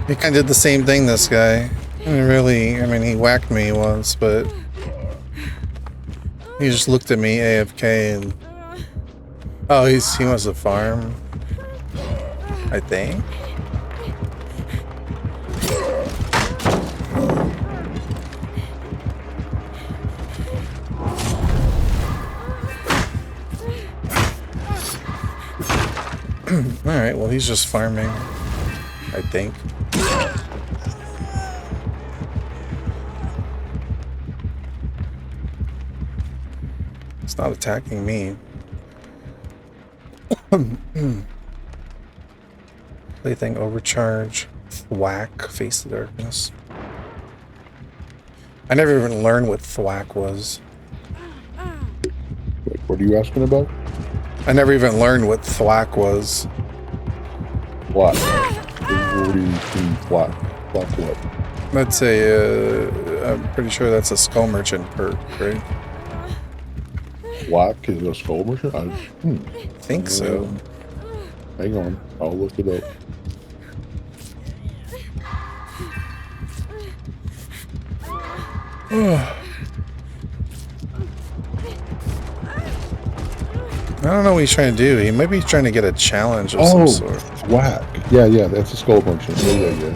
He kind of did the same thing, this guy. I mean, he whacked me once, but he just looked at me AFK and... Oh, he wants to farm. I think. Alright, well, he's just farming. I think. It's not attacking me. Plaything overcharge. Thwack. Face the darkness. I never even learned what thwack was. Wait, what are you asking about? I never even learned what thwack was. What? What do you mean thwack? Thwack what? That's I'm pretty sure that's a skull merchant perk, right? Thwack is a skull merchant? I think so. Hang on, I'll look it up. I don't know what he's trying to do. He might be trying to get a challenge of some sort. Thwack. Yeah, that's a skull merchant. Yeah.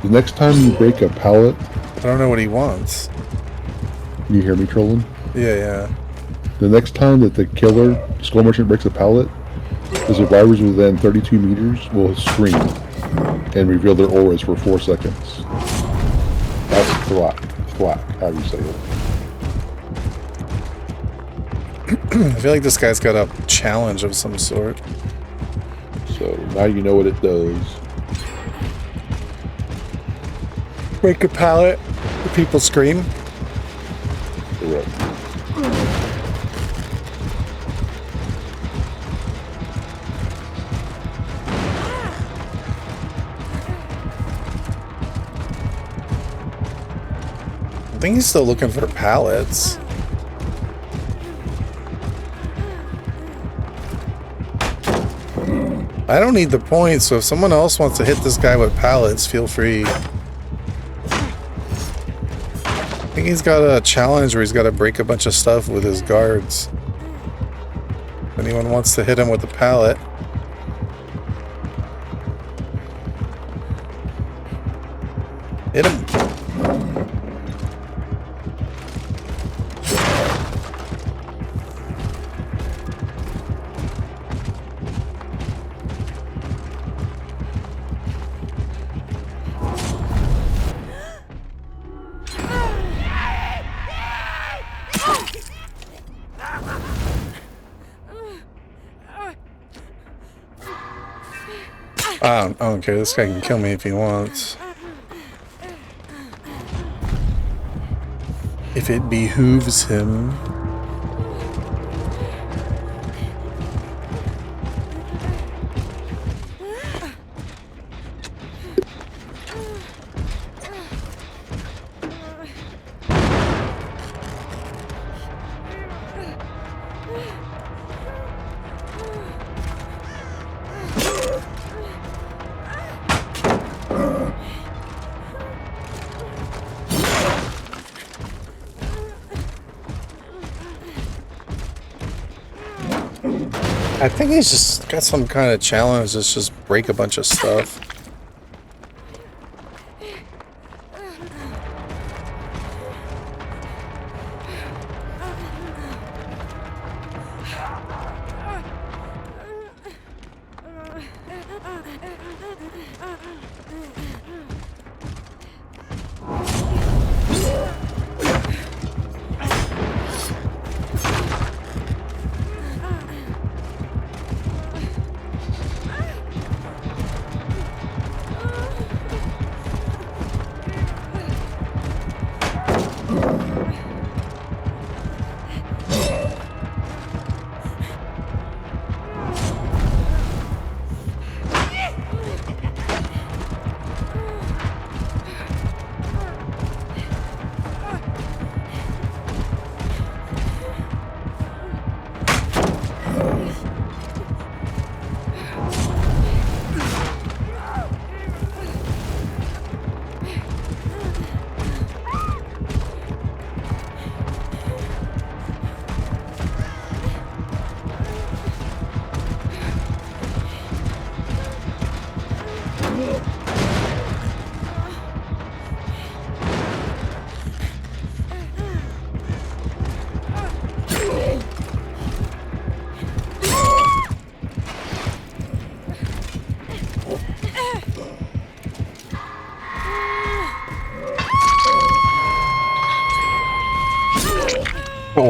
The next time you break a pallet... I don't know what he wants. You hear me trolling? Yeah. The next time that the killer, skull merchant, breaks a pallet, the survivors within 32 meters will scream and reveal their auras for 4 seconds. That's thwack. Thwack, how do you say it? I feel like this guy's got a challenge of some sort. So now you know what it does. Break a pallet. The people scream. Correct. I think he's still looking for pallets. I don't need the points, so if someone else wants to hit this guy with pallets, feel free. I think he's got a challenge where he's got to break a bunch of stuff with his guards. If anyone wants to hit him with a pallet. Hit him. I don't care. This guy can kill me if he wants. If it behooves him. I think he's just got some kind of challenge that's just break a bunch of stuff.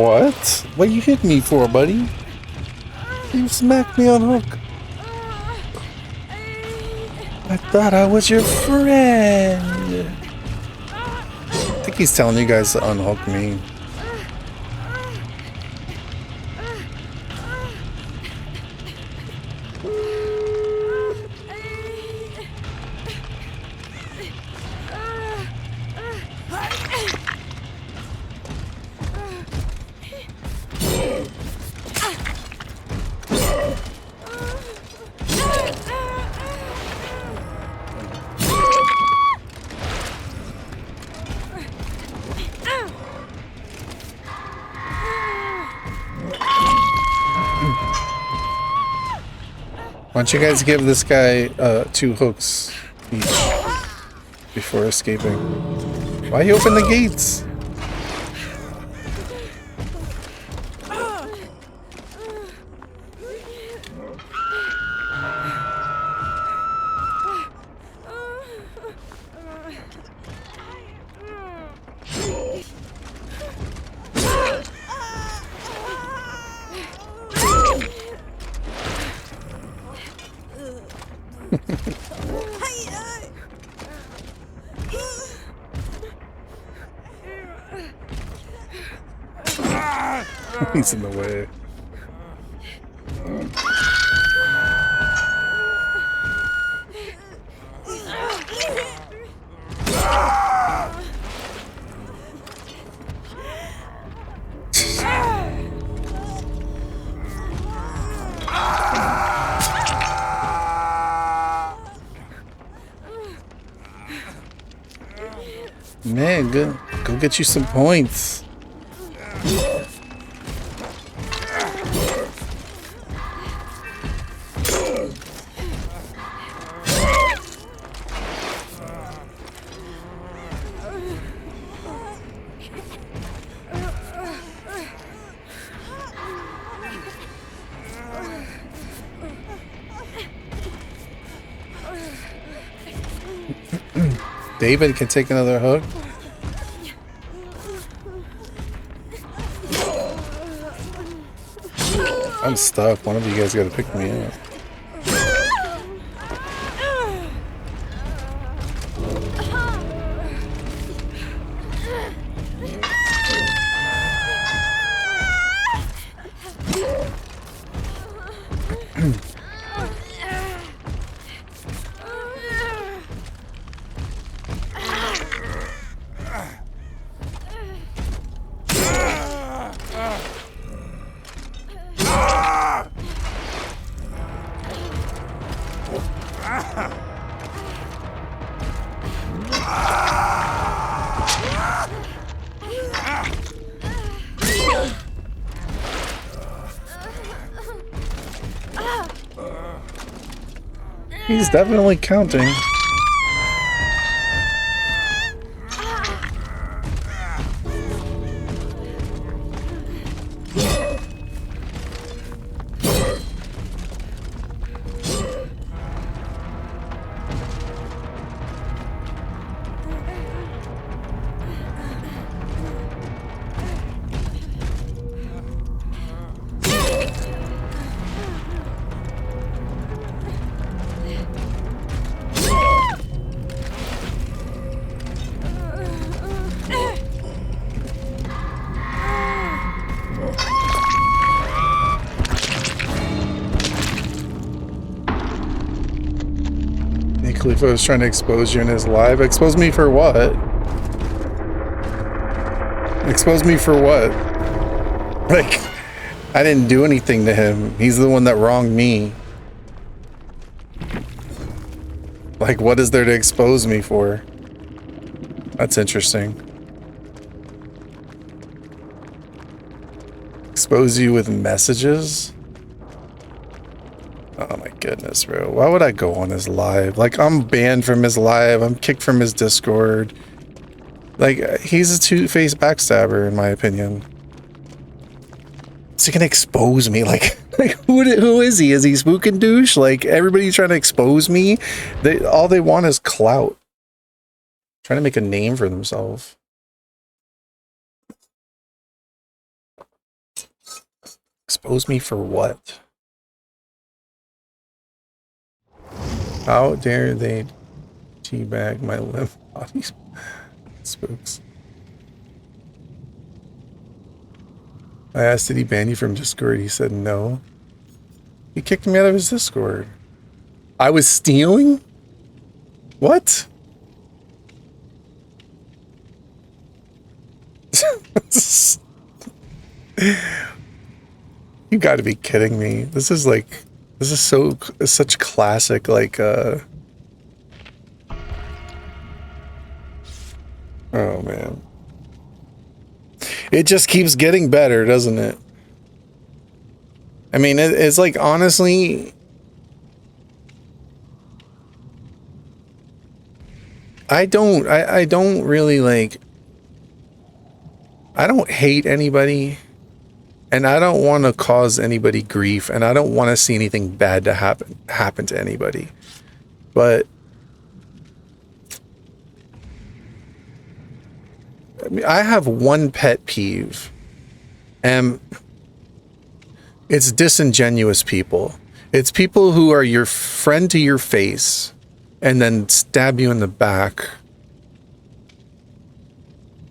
What? What you hit me for, buddy? You smacked me on hook. I thought I was your friend. I think he's telling you guys to unhook me. Why don't you guys give this guy 2 hooks each before escaping? Why you open the gates? He's in the way. Man, go get you some points. David can take another hook. I'm stuck. One of you guys gotta pick me up. He's definitely counting. Khalifa was trying to expose you in his live. Expose me for what? Expose me for what? Like, I didn't do anything to him. He's the one that wronged me. Like, what is there to expose me for? That's interesting. Expose you with messages? Oh my goodness, bro. Why would I go on his live? Like, I'm banned from his live. I'm kicked from his Discord. Like, he's a two-faced backstabber, in my opinion. So he can expose me. Like who is he? Is he Spook and Douche? Like, everybody trying to expose me? All they want is clout. Trying to make a name for themselves. Expose me for what? How dare they teabag my lymph bodies? Spooks. I asked, did he ban you from Discord? He said no. He kicked me out of his Discord. I was stealing? What? You gotta be kidding me. This is such classic, like, oh man. It just keeps getting better, doesn't it? I mean, it's like, honestly, I don't really, like, I don't hate anybody, and I don't want to cause anybody grief, and I don't want to see anything bad to happen to anybody. But I mean, I have one pet peeve, and it's disingenuous people. It's people who are your friend to your face and then stab you in the back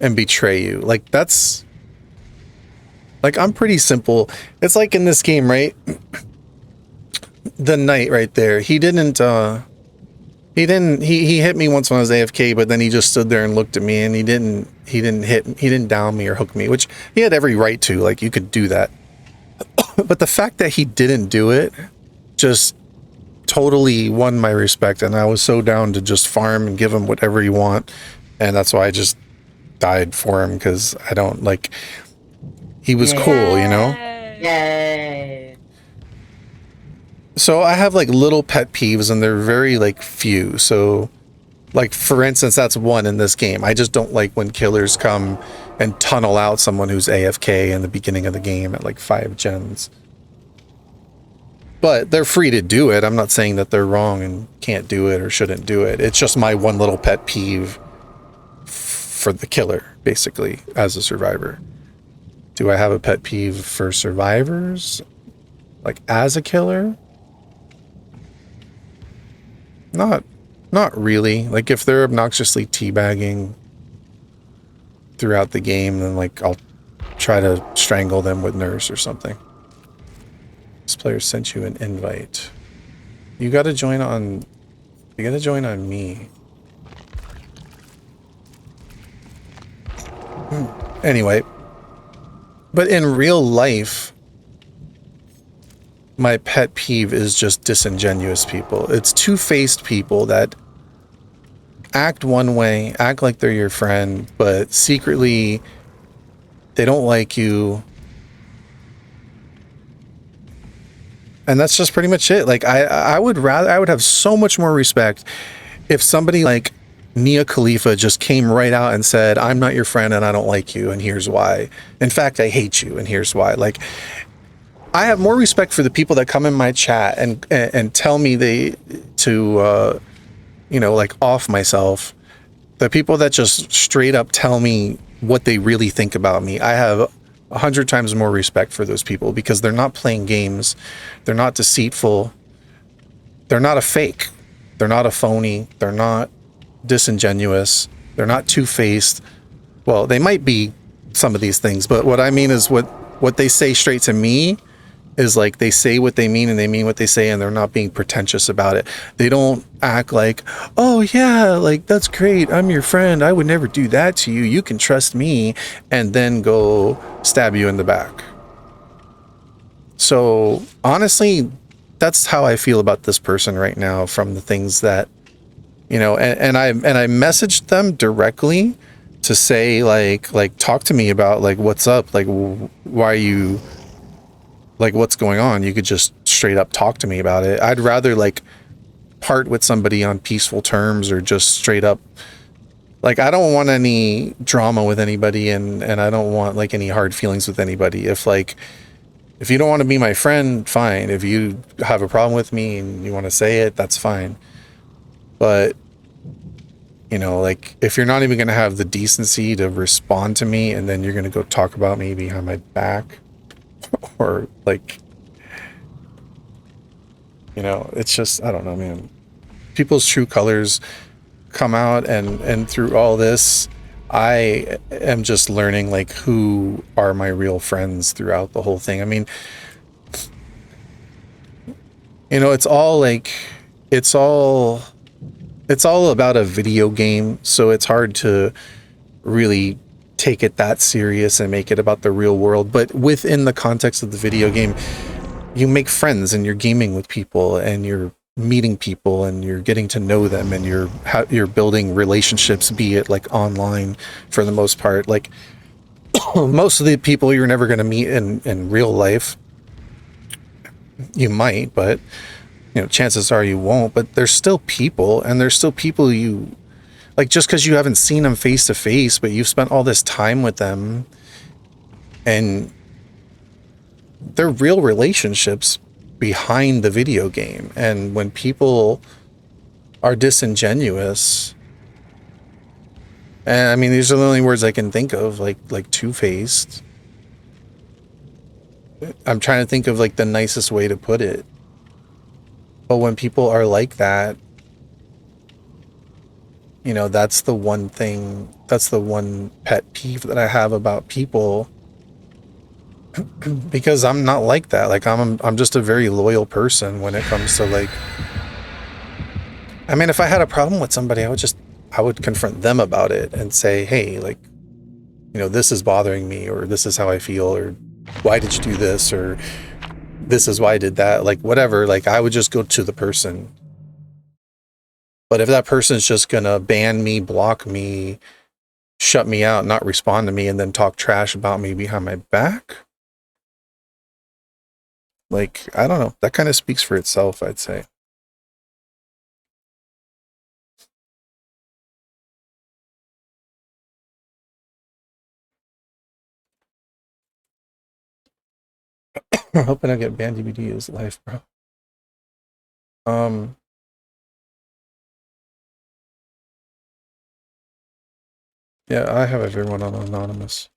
and betray you. Like, that's, like, I'm pretty simple. It's like in this game, right? The knight right there, he hit me once when I was AFK, but then he just stood there and looked at me, and he didn't down me or hook me, which he had every right to. Like, you could do that. But the fact that he didn't do it just totally won my respect, and I was so down to just farm and give him whatever he want, and that's why I just died for him, because I don't, like, he was cool, you know? Yay! So I have, like, little pet peeves, and they're very, like, few. So, like, for instance, that's one in this game. I just don't like when killers come and tunnel out someone who's AFK in the beginning of the game at, like, 5 gens. But they're free to do it. I'm not saying that they're wrong and can't do it or shouldn't do it. It's just my one little pet peeve for the killer, basically, as a survivor. Do I have a pet peeve for survivors? Like, as a killer? Not really. Like, if they're obnoxiously teabagging throughout the game, then, like, I'll try to strangle them with nurse or something. This player sent you an invite. You gotta join on me. Anyway. But in real life, my pet peeve is just disingenuous people. It's two-faced people that act one way, act like they're your friend, but secretly they don't like you. And that's just pretty much it. Like, I would have so much more respect if somebody like Neah Khalifa just came right out and said, I'm not your friend and I don't like you, and here's why. In fact, I hate you, and here's why. Like, I have more respect for the people that come in my chat and tell me you know, like, off myself. The people that just straight up tell me what they really think about me. I have 100 times more respect for those people, because they're not playing games. They're not deceitful. They're not a fake. They're not a phony. They're not disingenuous. They're not two-faced. Well, they might be some of these things, but what I mean is what they say straight to me is, like, they say what they mean and they mean what they say, and they're not being pretentious about it. They don't act like, oh yeah, like, that's great, I'm your friend, I would never do that to you, you can trust me, and then go stab you in the back. So honestly, that's how I feel about this person right now, from the things that, you know, and I messaged them directly to say, like talk to me about, like, what's up, like, why are you, like, what's going on? You could just straight up talk to me about it. I'd rather, like, part with somebody on peaceful terms, or just straight up, like, I don't want any drama with anybody, and I don't want, like, any hard feelings with anybody. If you don't want to be my friend, fine. If you have a problem with me and you want to say it, that's fine. But, you know, like, if you're not even going to have the decency to respond to me, and then you're going to go talk about me behind my back, or like, you know, it's just, I don't know, man. People's true colors come out, and through all this, I am just learning like who are my real friends throughout the whole thing. I mean, you know, it's all it's all about a video game, so it's hard to really take it that serious and make it about the real world. But within the context of the video game, you make friends and you're gaming with people and you're meeting people and you're getting to know them and you're building relationships, be it like online for the most part. Like most of the people you're never going to meet in real life. You might, but you know, chances are you won't. But there's still people, and there's still people you like, just because you haven't seen them face to face, but you've spent all this time with them, and they're real relationships behind the video game. And when people are disingenuous, and I mean, these are the only words I can think of, like two-faced. I'm trying to think of like the nicest way to put it. But when people are like that, you know, that's the one pet peeve that I have about people, because I'm not like that. Like I'm just a very loyal person when it comes to like, I mean, if I had a problem with somebody, I would confront them about it and say, hey, like, you know, this is bothering me, or this is how I feel, or why did you do this, or this is why I did that, like whatever. Like I would just go to the person. But if that person's just gonna ban me, block me, shut me out, not respond to me, and then talk trash about me behind my back, like, I don't know, that kind of speaks for itself, I'd say. I'm hoping I get banned DVD is life, bro. Yeah, I have everyone on anonymous.